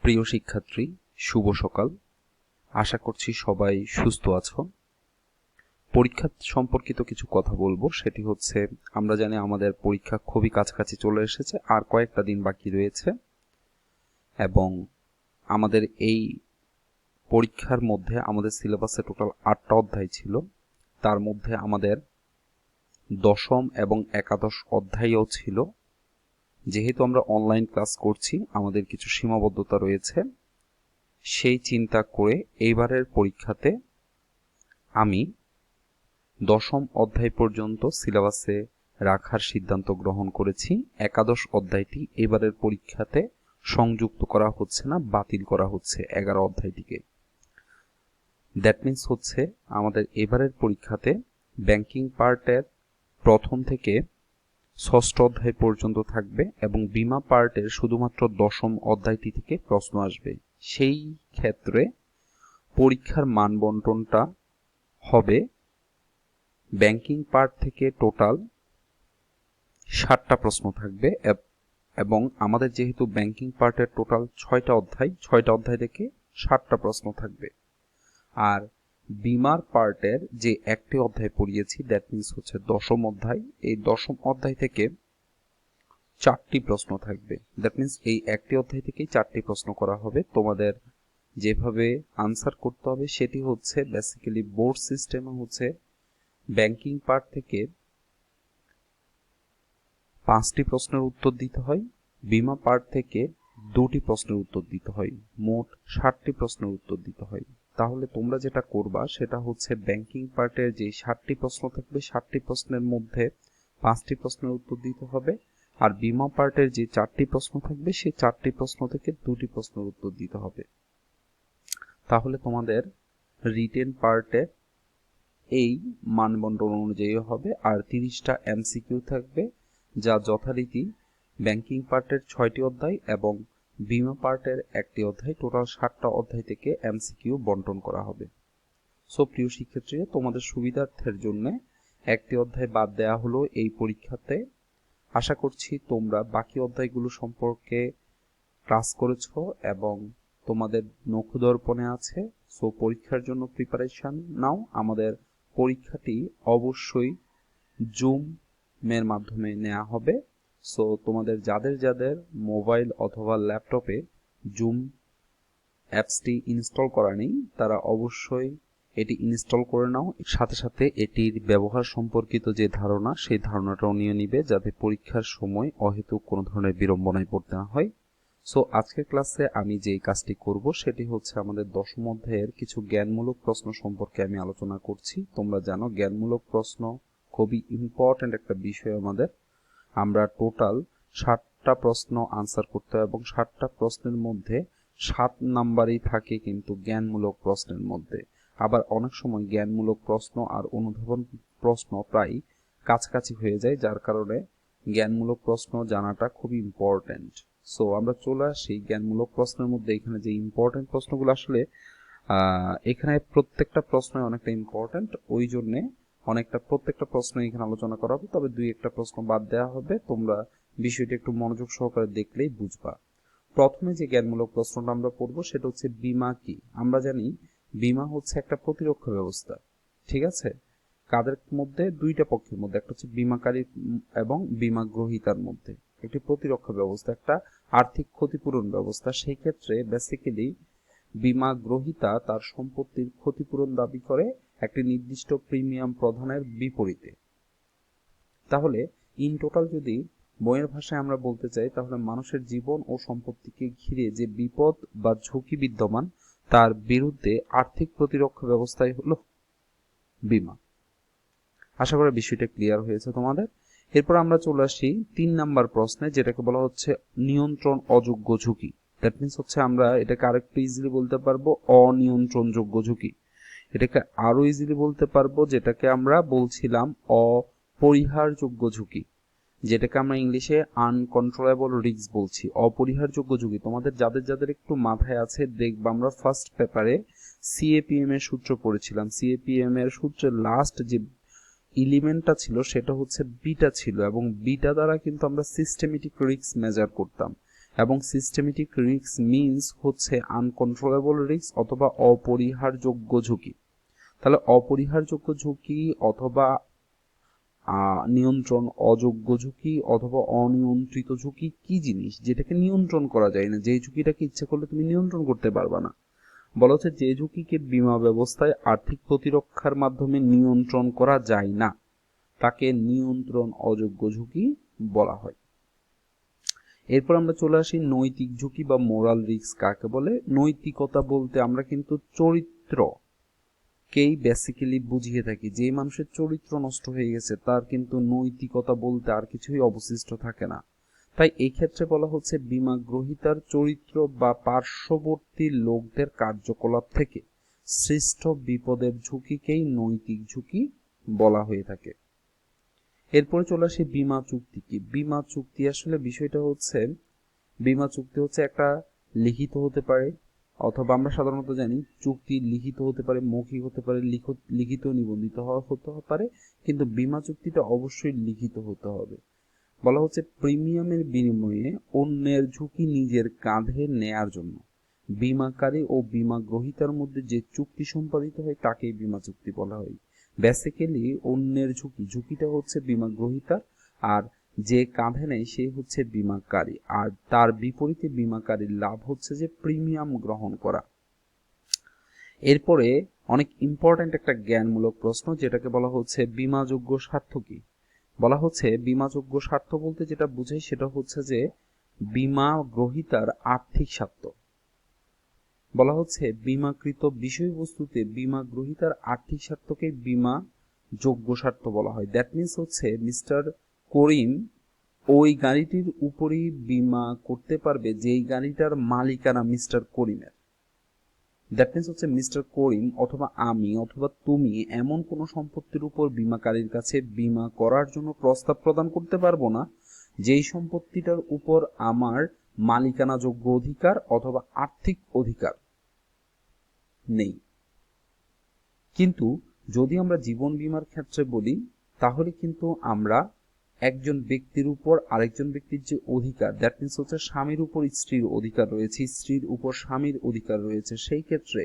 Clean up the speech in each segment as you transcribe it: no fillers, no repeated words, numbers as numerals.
প্রিয় শিক্ষার্থী, শুভ সকাল। আশা করছি সবাই সুস্থ আছো। পরীক্ষা সম্পর্কিত কিছু কথা বলবো, সেটি হচ্ছে আমরা জানি আমাদের পরীক্ষা খুবই কাছাকাছি চলে এসেছে, আর কয়েকটা দিন বাকি রয়েছে এবং আমাদের এই পরীক্ষার মধ্যে আমাদের সিলেবাসে টোটাল 8টা অধ্যায় ছিল। তার মধ্যে আমাদের দশম এবং একাদশ অধ্যায়ও ছিল। যেহেতু আমরা অনলাইন ক্লাস করছি, আমাদের কিছু সীমাবদ্ধতা রয়েছে। সেই চিন্তা করে এইবারের পরীক্ষাতে আমি দশম অধ্যায় পর্যন্ত সিলেবাসে রাখার সিদ্ধান্ত গ্রহণ করেছি। একাদশ অধ্যায়টি এবারের পরীক্ষাতে সংযুক্ত করা হচ্ছে না, বাতিল করা হচ্ছে 11 অধ্যায়টিকে। দ্যাট মিনস হচ্ছে আমাদের এবারের পরীক্ষাতে ব্যাংকিং পার্টের প্রথম থেকে ষষ্ঠ অধ্যায় পর্যন্ত থাকবে এবং বিমা পার্টের শুধুমাত্র দশম অধ্যায়টি থেকে প্রশ্ন আসবে। সেই ক্ষেত্রে পরীক্ষার মানবন্টনটা হবে ব্যাংকিং পার্ট থেকে টোটাল 60টা প্রশ্ন থাকবে এবং আমাদের যেহেতু ব্যাংকিং পার্টের টোটাল 6টা অধ্যায় থেকে 60টা প্রশ্ন থাকবে। আর বিমার পার্টের যে একটি অধ্যায় পড়িয়েছি, দ্যাট মিনস হচ্ছে দশম অধ্যায়, এই দশম অধ্যায় থেকে 4টি প্রশ্ন থাকবে। দ্যাট মিনস এই একটি অধ্যায় থেকেই 4টি প্রশ্ন করা হবে। তোমাদের যেভাবে আনসার করতে হবে সেটি হচ্ছে বেসিক্যালি বোর্ড সিস্টেমে হচ্ছে ব্যাংকিং পার্ট থেকে 5টি প্রশ্নের উত্তর দিতে হয়, বিমা পার্ট থেকে 2টি প্রশ্নের উত্তর দিতে হয়, মোট 60টি প্রশ্নের উত্তর দিতে হয়। তাহলে তোমরা যেটা করবা সেটা হচ্ছে ব্যাংকিং পার্টের যে 60টি প্রশ্ন থাকবে, 60টি প্রশ্নের মধ্যে 5টি প্রশ্নের উত্তর দিতে হবে, আর বিমা পার্টের যে 4টি প্রশ্ন থাকবে সেই 4টি প্রশ্ন থেকে 2টি প্রশ্নের উত্তর দিতে হবে। তাহলে তোমাদের রিটেন পার্টে এই মানবন্টন অনুযায়ী হবে। আর 30টা এমসিকিউ থাকবে, যা যথারীতি ব্যাংকিং পার্টের 6টি অধ্যায় এবং বিমা পার্টের একটি অধ্যায়, টোটাল 60টা অধ্যায় থেকে এমসিকিউ বন্টন করা হবে। সো প্রিয় শিক্ষার্থীরা, তোমাদের সুবিধার্থের জন্য একটি অধ্যায় বাদ দেওয়া হলো এই পরীক্ষাতে। আশা করছি তোমরা বাকি অধ্যায়গুলো সম্পর্কে ক্লাস করেছো এবং তোমাদের নখদর্পণে আছে। সো পরীক্ষার জন্য প্রিপারেশন নাও। আমাদের পরীক্ষাটি অবশ্যই জুমের মাধ্যমে নেওয়া হবে। সো তোমাদের যাদের যাদের মোবাইল অথবা ল্যাপটপে জুম অ্যাপসটি ইনস্টল করা নেই, তারা অবশ্যই এটি ইনস্টল করে নাও। সাথে সাথে এটির ব্যবহার সম্পর্কিত যে ধারণা, সেই ধারণাটাও নিয়ে নিবে, যাতে পরীক্ষার সময় অহেতুক কোনো ধরনের বিড়ম্বনায় পড়তে না হয়। সো আজকের ক্লাসে আমি যে কাজটি করব সেটি হচ্ছে আমাদের দশম অধ্যায়ের কিছু জ্ঞানমূলক প্রশ্ন সম্পর্কে আমি আলোচনা করছি। তোমরা জানো জ্ঞানমূলক প্রশ্ন খুবই ইম্পর্ট্যান্ট একটা বিষয় আমাদের। আমরা টোটাল 60টা প্রশ্ন আনসার করতে হয় এবং 60টা প্রশ্নের মধ্যে 7 নাম্বারই থাকে কিন্তু জ্ঞানমূলক প্রশ্নের মধ্যে। আবার অনেক সময় জ্ঞানমূলক প্রশ্ন আর অনুধাবন প্রশ্ন প্রায় কাছাকাছি হয়ে যায়, যার কারণে জ্ঞানমূলক প্রশ্ন জানাটা খুবই ইম্পর্ট্যান্ট। সো আমরা চলে আসি জ্ঞানমূলক প্রশ্নের মধ্যে। এখানে যে ইম্পর্ট্যান্ট প্রশ্নগুলো আসলে এখানে প্রত্যেকটা প্রশ্ন অনেকটা ইম্পর্ট্যান্ট, ওই জন্যে প্রত্যেকটা প্রশ্ন এখানে আলোচনা করা হবে, তবে 2-1টা প্রশ্ন বাদ দেওয়া হবে। তোমরা বিষয়টি একটু মনোযোগ সহকারে দেখলেই বুঝবা। প্রথমে যে জ্ঞানমূলক প্রশ্নটা আমরা পড়ব সেটা হচ্ছে বীমা কি। আমরা জানি বীমা হচ্ছে একটা প্রতিরক্ষা ব্যবস্থা, ঠিক আছে? কাদের মধ্যে? 2টা পক্ষের মধ্যে, একটা হচ্ছে বীমাকারী এবং বীমা গ্রহীতার মধ্যে। একটি প্রতিরক্ষা ব্যবস্থা, একটা আর্থিক ক্ষতিপূরণ ব্যবস্থা। সেই ক্ষেত্রে বেসিক্যালি বীমা গ্রহীতা তার সম্পত্তির ক্ষতিপূরণ দাবি করে একটি নির্দিষ্ট প্রিমিয়াম প্রদানের বিপরীতে। তাহলে ইন টোটাল যদি বইয়ের ভাষায় আমরা বলতে চাই, তাহলে মানুষের জীবন ও সম্পত্তিকে ঘিরে যে বিপদ বা ঝুঁকি বিদ্যমান, তার বিরুদ্ধে আর্থিক প্রতিরক্ষা ব্যবস্থাই হলো বীমা। আশা করি বিষয়টা ক্লিয়ার হয়েছে তোমাদের। এরপর আমরা চলে আসি 3 নাম্বার প্রশ্নে, যেটাকে বলা হচ্ছে নিয়ন্ত্রণ অযোগ্য ঝুঁকি। দ্যাট মিনস হচ্ছে আমরা এটাকে আরেকটু ইজিলি বলতে পারবো অনিয়ন্ত্রণযোগ্য ঝুঁকি। এটাকে আরো ইজিলি বলতে পারবো যেটাকে আমরা বলছিলাম অপরিহারযোগ্য ঝুঁকি, যেটাকে আমরা ইংলিশে আনকন্ট্রোলেবল রিস্ক বলছি। অপরিহারযোগ্য ঝুঁকি তোমাদের যাদের যাদের একটু মাথায় আছে, দেখবা আমরা ফার্স্ট পেপারে সিএপিএম এর সূত্র পড়েছিলাম। সিএপিএম এর সূত্রের লাস্ট যে এলিমেন্টটা ছিল সেটা হচ্ছে বিটা ছিল, এবং বিটা দ্বারা কিন্তু আমরা সিস্টেমেটিক রিস্ক মেজার করতাম। এবং সিস্টেমেটিক রিস্ক মিনস হচ্ছে আনকন্ট্রোলেবল রিস্ক অথবা অপরিহারযোগ্য ঝুঁকি। তাহলে অপরিহারযোগ্য ঝুঁকি অথবা নিয়ন্ত্রণ অযোগ্য ঝুঁকি অথবা অনিয়ন্ত্রিত ঝুঁকি কি জিনিস, যেটাকে নিয়ন্ত্রণ করা যায় না, যে ঝুঁকিটাকে ইচ্ছে করলে তুমি নিয়ন্ত্রণ করতে পারবা না। বলা হচ্ছে যে ঝুঁকিকে বীমা ব্যবস্থায় আর্থিক প্রতিরক্ষার মাধ্যমে নিয়ন্ত্রণ করা যায় না তাকে নিয়ন্ত্রণ অযোগ্য ঝুঁকি বলা হয়। এরপর আমরা চলে আসি নৈতিক ঝুঁকি বা মোরাল রিস্ক কাকে বলে। নৈতিকতা বলতে আমরা কিন্তু চরিত্রকেই বেসিক্যালি বুঝিয়ে থাকি। যে মানুষের চরিত্র নষ্ট হয়ে গেছে তার কিন্তু নৈতিকতা বলতে আর কিছুই অবশিষ্ট থাকে না। তাই এই ক্ষেত্রে বলা হচ্ছে বীমা গ্রহীতার চরিত্র বা পার্শ্ববর্তী লোকদের কার্যকলাপ থেকে সৃষ্ট বিপদের ঝুঁকিকেই নৈতিক ঝুঁকি বলা হয়ে থাকে। এরপরে চলে আসে বীমা চুক্তি কি। বীমা চুক্তি আসলে বিষয়টা হচ্ছে, বীমা চুক্তি হচ্ছে একটা লিখিত হতে পারে, অথবা আমরা সাধারণত জানি চুক্তি লিখিত হতে পারে, মৌখিক হতে পারে, লিখিত নিবন্ধিত হতে পারে, কিন্তু বীমা চুক্তিটা অবশ্যই লিখিত হতে হবে। বলা হচ্ছে প্রিমিয়ামের বিনিময়ে অন্যের ঝুঁকি নিজের কাঁধে নেয়ার জন্য বীমাকারী ও বীমা গ্রহীতার মধ্যে যে চুক্তি সম্পাদিত হয় তাকেই বীমা চুক্তি বলা হয়। বেসিক্যালি অন্যের ঝুঁকিটা হচ্ছে বীমা গ্রহীতার, আর যে কাঁধে নেয় সে হচ্ছে বীমাকারী, আর তার বিপরীতে বীমাকারীর লাভ হচ্ছে যে প্রিমিয়াম গ্রহণ করা। এরপরে অনেক ইম্পর্ট্যান্ট একটা জ্ঞানমূলক প্রশ্ন, যেটাকে বলা হচ্ছে বীমাযোগ্য স্বার্থ কি। বলা হচ্ছে বীমাযোগ্য স্বার্থ বলতে যেটা বোঝায় সেটা হচ্ছে যে বীমা গ্রহীতার আর্থিক স্বার্থ। বলা হচ্ছে বীমাকৃত বিষয়বস্তুতে বীমা গ্রহীতার আর্থিক স্বার্থকে বীমা যোগ্য স্বার্থ বলা হয়। দ্যাট মিনস হচ্ছে মিস্টার করিম ওই গাড়িটির উপরই বীমা করতে পারবে যেই গাড়িটার মালিকানা মিস্টার করিমের। দ্যাট মিনস হচ্ছে মিস্টার করিম অথবা আমি অথবা তুমি এমন কোনো সম্পত্তির উপর বীমাকারীর কাছে বীমা করার জন্য প্রস্তাব প্রদান করতে পারবো না যেই সম্পত্তিটার উপর আমার মালিকানাযোগ্য অধিকার অথবা আর্থিক অধিকার নেই। কিন্তু যদি আমরা জীবন বীমার ক্ষেত্রে বলি তাহলে কিন্তু আমরা একজন ব্যক্তির উপর আরেকজন ব্যক্তির যে অধিকার, দ্যাট মিনস হচ্ছে স্বামীর উপর স্ত্রীর অধিকার রয়েছে, স্ত্রীর উপর স্বামীর অধিকার রয়েছে, সেই ক্ষেত্রে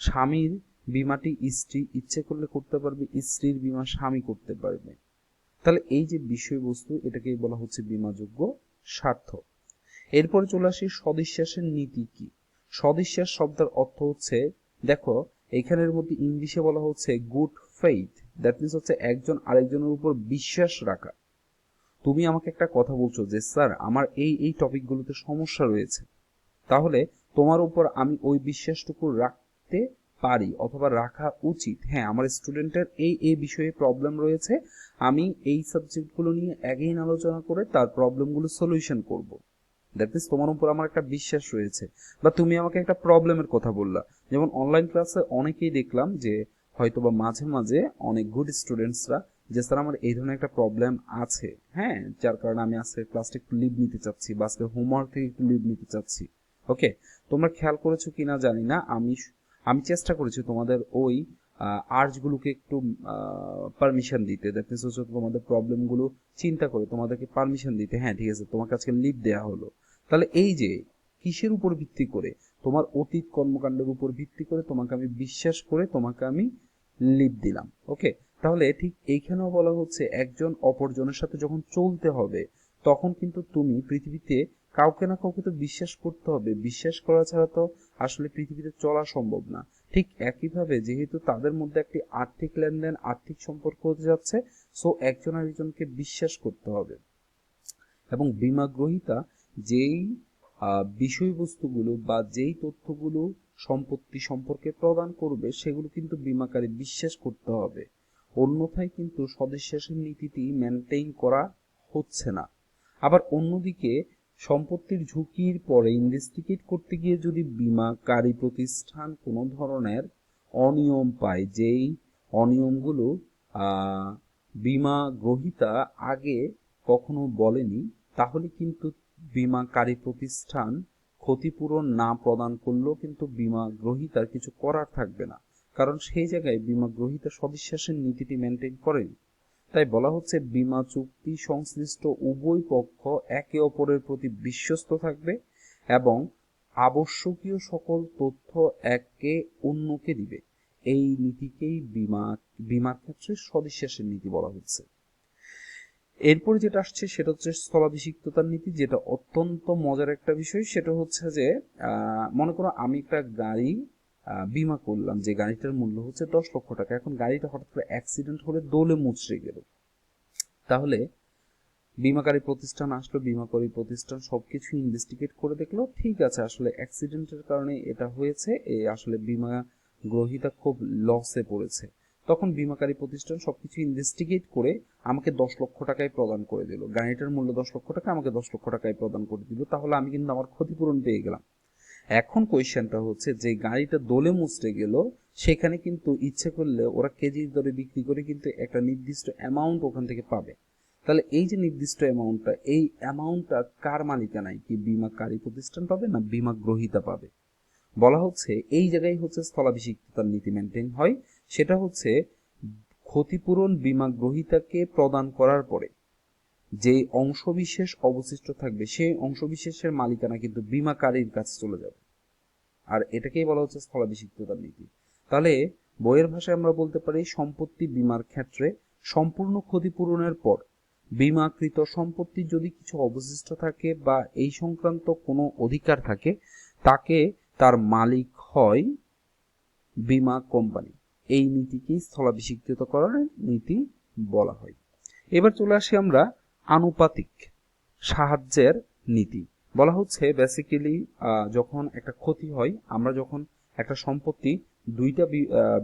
স্বামীর বীমাটি স্ত্রী ইচ্ছে করলে করতে পারবে, স্ত্রীর বীমা স্বামী করতে পারবে। তাহলে এই যে বিষয়বস্তু এটাকেই বলা হচ্ছে বীমাযোগ্য স্বার্থ। এরপরে চলে আসি সদিশ্বাসের নীতি কি। সদিশ্বাস শব্দের অর্থ হচ্ছে, দেখো এখানের মধ্যে ইংলিশে বলা হচ্ছে গুড ফেইথ, দ্যাট মিনস হচ্ছে একজন আরেকজনের উপর বিশ্বাস রাখা। তুমি আমাকে একটা কথা বলছো যে স্যার আমার এই এই টপিকগুলোতে সমস্যা রয়েছে, তাহলে তোমার উপর আমি ওই বিশ্বাসটুকু রাখতে পারি অথবা রাখা উচিত। হ্যাঁ, আমার স্টুডেন্টের এই এই বিষয়ে প্রবলেম রয়েছে, আমি এই সাবজেক্টগুলো নিয়ে অ্যাগেইন আলোচনা করে তার প্রবলেমগুলো সলিউশন করব। দ্যাট মিনস তোমার উপর আমার একটা বিশ্বাস রয়েছে। বা তুমি আমাকে একটা প্রবলেমের কথা বললা, যেমন অনলাইন ক্লাসে অনেকেই দেখলাম যে হয়তোবা মাঝে মাঝে অনেক গুড স্টুডেন্টসরা যে স্যার আমার এই ধরনের একটা প্রবলেম আছে, হ্যাঁ, যার কারণে আমি আজকে ক্লাসটা একটু লিভ নিতে চাচ্ছি বা আজকে হোমওয়ার্ক থেকে একটু লিভ নিতে চাচ্ছি। ওকে, তোমরা খেয়াল করেছো কিনা জানি না, আমি চেষ্টা করেছি তোমাদের ওই আর্জগুলোকে একটু পারমিশন দিতে, দ্যাট মিনস হচ্ছে তোমাদের প্রবলেমগুলো চিন্তা করে তোমাদেরকে পারমিশন দিতে। হ্যাঁ ঠিক আছে, তোমাকে আজকে লিভ দেওয়া হলো। তাহলে এই যে কিসের উপর ভিত্তি করে, তোমার অতীত কর্মকাণ্ডের উপর ভিত্তি করে তোমাকে আমি বিশ্বাস করে তোমাকে আমি লিভ দিলাম। ওকে, তাহলে ঠিক এইখানেও বলা হচ্ছে একজন অপরজনের সাথে যখন চলতে হবে তখন কিন্তু তুমি পৃথিবীতে কাউকে না কাউকে তো বিশ্বাস করতে হবে, বিশ্বাস করা ছাড়া তো আসলে পৃথিবীতে চলা সম্ভব না। ঠিক একইভাবে যেহেতু তাদের মধ্যে একটি আর্থিক লেনদেন আর্থিক সম্পর্ক হতে যাচ্ছে, সো একজন আরেকজনকে বিশ্বাস করতে হবে। এবং বীমা গ্রহীতা যেই বিষয়বস্তুগুলো বা যেই তথ্যগুলো সম্পত্তি সম্পর্কে প্রদান করবে সেগুলো কিন্তু বীমাকারী বিশ্বাস করতে হবে, অন্যথায় কিন্তু সদিচ্ছাসের নীতিটি মেনটেইন করা হচ্ছে না। আবার অন্যদিকে সম্পত্তির ঝুঁকির পরে ইনভেস্টিগেট করতে গিয়ে যদি বীমাকারী প্রতিষ্ঠান কোনো ধরনের অনিয়ম পায়, যেই অনিয়মগুলো বীমা গ্রহীতা আগে কখনো বলেনি, তাহলে কিন্তু বীমাকারী প্রতিষ্ঠান ক্ষতিপূরণ না প্রদান করলেও কিন্তু বীমা গ্রহীতার কিছু করার থাকবে না, কারণ সেই জায়গায় বীমা গ্রহীতা সদিচ্ছাসের নীতিটি মেনটেন করেনি। তাই বলা হচ্ছে বীমা চুক্তি সংশ্লিষ্ট উভয় পক্ষ একে অপরের প্রতি বিশ্বস্ত থাকবে এবং আবশ্যকীয় সকল তথ্য একে অন্যকে দিবে। এই নীতিকেই বীমার ক্ষেত্রে সদিচ্ছাসের নীতি বলা হচ্ছে। এরপরে যেটা আসছে সেটা হচ্ছে স্থলাভিষিক্ততার নীতি, যেটা অত্যন্ত মজার একটা বিষয়। সেটা হচ্ছে যে মনে করো আমি একটা গাড়ি বীমা করলাম, যে গাড়িটার মূল্য হচ্ছে 10 লক্ষ টাকা। এখন গাড়িটা হঠাৎ করে অ্যাক্সিডেন্ট হলে দোলে মুচড়ে গেল, তাহলে বীমাকারী প্রতিষ্ঠান আসলো, বীমাকারী প্রতিষ্ঠান সবকিছু ইনভেস্টিগেট করে দেখলো ঠিক আছে আসলে অ্যাক্সিডেন্টের কারণে এটা হয়েছে, আসলে বীমা গ্রহীতা খুব লসে পড়েছে। তখন বীমাকারী প্রতিষ্ঠান সবকিছু ইনভেস্টিগেট করে আমাকে 10 লক্ষ টাকায় প্রদান করে দিল, গাড়িটার মূল্য 10 লক্ষ টাকা, আমাকে 10 লক্ষ টাকায় প্রদান করে দিল, তাহলে আমি কিন্তু আমার ক্ষতিপূরণ পেয়ে গেলাম। এখন কোয়েশ্চেনটা হচ্ছে যে গাড়িটা দোলে মুচড়ে গেল, সেখানে কিন্তু ইচ্ছে করলে ওরা কেজির দরে বিক্রি করে কিন্তু একটা নির্দিষ্ট অ্যামাউন্ট ওখান থেকে পাবে। তাহলে এই যে নির্দিষ্ট অ্যামাউন্টটা, এই অ্যামাউন্টটা কার মালিকানায়, কি বীমাকারী প্রতিষ্ঠান পাবে না বীমা গ্রহীতা পাবে? বলা হচ্ছে এই জায়গায় হচ্ছে স্থলাভিষিক্ততার নীতি মেনটেন হয়। সেটা হচ্ছে ক্ষতিপূরণ বীমা গ্রহীতাকে প্রদান করার পরে যে অংশবিশেষ অবশিষ্ট থাকবে সেই অংশবিশেষের মালিকানা কিন্তু বীমাকারীর কাছে চলে যাবে, আর এটাকেই বলা হচ্ছে স্থলাভিষিক্ততার নীতি। তাহলে বইয়ের ভাষায় আমরা বলতে পারি সম্পত্তি বীমার ক্ষেত্রে সম্পূর্ণ ক্ষতিপূরণের পর বীমাকৃত সম্পত্তি যদি কিছু অবশিষ্ট থাকে বা এই সংক্রান্ত কোনো অধিকার থাকে, তাকে তার মালিক হয় বীমা কোম্পানি। এই নীতিকেই স্থলাভিষিক্তকরণের নীতি বলা হয়। এবার চলে আসি আমরা আনুপাতিক সাহায্যের নীতি। বলা হচ্ছে বেসিক্যালি যখন একটা ক্ষতি হয়, আমরা যখন একটা সম্পত্তি দুইটা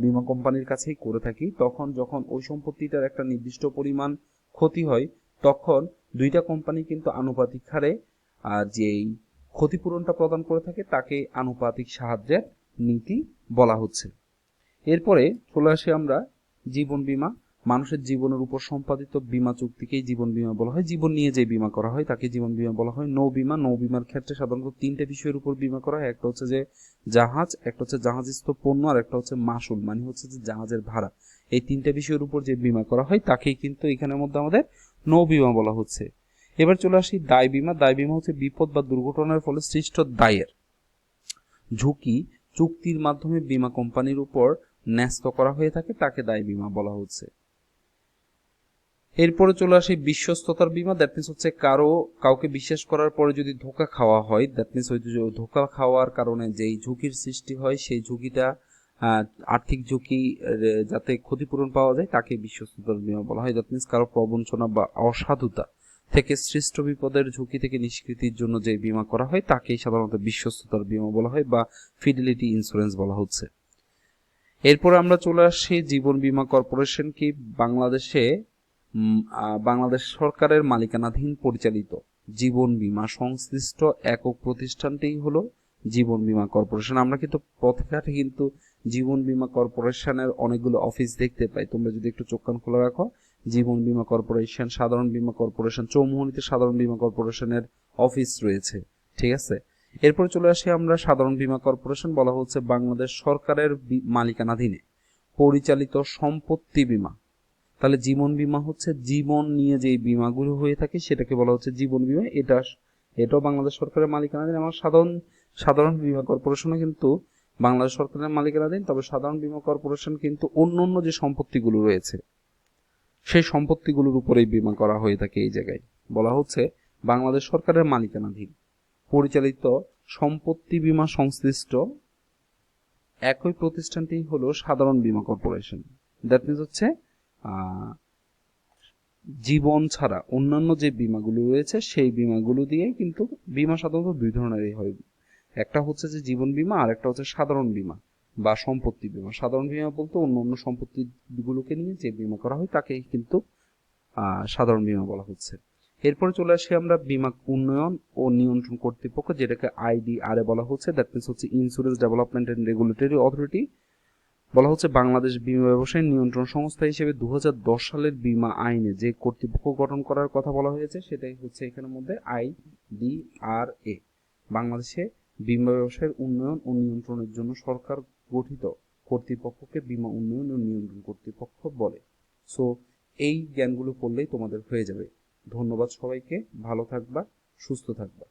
বীমা কোম্পানির কাছেই করে থাকি, তখন যখন ওই সম্পত্তিটার একটা নির্দিষ্ট পরিমাণ ক্ষতি হয়, তখন দুইটা কোম্পানি কিন্তু আনুপাতিক হারে যেই ক্ষতিপূরণটা প্রদান করে থাকে তাকে আনুপাতিক সাহায্যের নীতি বলা হচ্ছে। এরপরে চলে আসি আমরা জীবন বীমা। মানুষের জীবনের উপর সম্পাদিত বীমা চুক্তিকেই জীবন বীমা বলা হয়। জীবন নিয়ে যে বীমা করা হয় তাকে জীবন বীমা বলা হয়। নৌ বীমা, নৌ বীমার ক্ষেত্রে সাধারণত তিনটে বিষয়ের উপর বীমা করা হয়। একটা হচ্ছে যে জাহাজ, একটা হচ্ছে জাহাজস্থ পণ্য, আর একটা হচ্ছে মাসুল, মানে হচ্ছে যে জাহাজের ভাড়া। এই তিনটে বিষয়ের উপর যে বীমা করা হয় তাকেই কিন্তু এখানের মধ্যে আমাদের নৌ বীমা বলা হচ্ছে। এবার চলে আসি দায় বীমা। দায় বীমা হচ্ছে বিপদ বা দুর্ঘটনার ফলে সৃষ্ট দায়ের ঝুঁকি চুক্তির মাধ্যমে বীমা কোম্পানির উপর ন্যস্ত করা হয়ে থাকে, তাকে দায় বীমা বলা হচ্ছে। এরপরে চলে আসে বিশ্বস্ততার বীমা। দ্যাট মিনস হচ্ছে কাউকে বিশ্বাস করার পরে যদি ধোঁকা খাওয়া হয়, দ্যাট মিনস ওই ধোঁকা খাওয়ার কারণে যেই ঝুঁকির সৃষ্টি হয় সেই ঝুঁকিটা আর্থিক ঝুঁকি যাতে ক্ষতিপূরণ পাওয়া যায় তাকে বিশ্বস্ততার বীমা বলা হয়। দ্যাট মিনস কারো প্রবঞ্চনা বা অসাধুতা থেকে সৃষ্ট বিপদের ঝুঁকি থেকে নিষ্কৃতির জন্য যে বীমা করা হয় তাকেই সাধারণত বিশ্বস্ততার বীমা বলা হয় বা ফিডিলিটি ইন্স্যুরেন্স বলা হচ্ছে। এরপর আমরা চলে আসছি জীবন বীমা কর্পোরেশন কি বাংলাদেশ সরকারের মালিকানাধীন পরিচালিত জীবন বীমা সংশ্লিষ্ট একক প্রতিষ্ঠানটিই হলো জীবন বীমা কর্পোরেশন। আমরা কিন্তু পথঘাটে কিন্তু জীবন বীমা কর্পোরেশনের অনেকগুলো অফিস দেখতে পাই, তোমরা যদি একটু চোখ কান খোলা রাখো। জীবন বীমা কর্পোরেশন, সাধারণ বীমা কর্পোরেশন, চৌমুহনীতে সাধারণ বীমা কর্পোরেশনের অফিস রয়েছে, ঠিক আছে। এরপর চলে আসি আমরা সাধারণ বীমা কর্পোরেশন। বলা হচ্ছে বাংলাদেশ সরকারের মালিকানাধীনে পরিচালিত সম্পত্তি বীমা। তাহলে জীবন বীমা হচ্ছে জীবন নিয়ে যে বীমাগুলো হয়ে থাকে সেটাকে বলা হচ্ছে জীবন বীমা। এটাও বাংলাদেশ সরকারের মালিকানাধীন। আমার সাধারণ বীমা কর্পোরেশনও কিন্তু বাংলাদেশ সরকারের মালিকানাধীন, তবে সাধারণ বীমা কর্পোরেশন কিন্তু অন্য যে সম্পত্তিগুলো রয়েছে সেই সম্পত্তিগুলোর উপরেই বীমা করা হয়ে থাকে। এই জায়গায় বলা হচ্ছে বাংলাদেশ সরকারের মালিকানাধীন পরিচালিত সম্পত্তি বীমা সংশ্লিষ্ট একই প্রতিষ্ঠানটি হলো সাধারণ বীমা কর্পোরেশন। দ্যাট মিনস হচ্ছে জীবন ছাড়া অন্যান্য যে বীমাগুলো রয়েছে সেই বীমাগুলো দিয়ে কিন্তু বীমা সাধারণত দুই ধরনেরই হয়। একটা হচ্ছে যে জীবন বীমা, আর একটা হচ্ছে সাধারণ বীমা বা সম্পত্তি বীমা। সাধারণ বীমা বলতে অন্য সম্পত্তিগুলোকে নিয়ে যে বীমা করা হয় তাকেই কিন্তু সাধারণ বীমা বলা হচ্ছে। এরপরে চলে আসি আমরা বীমা উন্নয়ন ও নিয়ন্ত্রণ কর্তৃপক্ষ, যেটাকে IDRA বলা হচ্ছে। দ্যাট মিনস হচ্ছে insurance development and regulatory authority. বলা হচ্ছে বাংলাদেশ বীমা ব্যবসায় নিয়ন্ত্রণ সংস্থা হিসেবে 2010 সালের বীমা আইনে যে কর্তৃপক্ষ গঠন করার কথা বলা হয়েছে সেটাই হচ্ছে এখানের মধ্যে IDRA। বাংলাদেশে বীমা ব্যবসায়ের উন্নয়ন ও নিয়ন্ত্রণের জন্য সরকার গঠিত কর্তৃপক্ষকে বীমা উন্নয়ন ও নিয়ন্ত্রণ কর্তৃপক্ষ বলে। সো এই জ্ঞানগুলো পড়লেই তোমাদের হয়ে যাবে। ধন্যবাদ সবাইকে, ভালো থাকবা, সুস্থ থাকবা।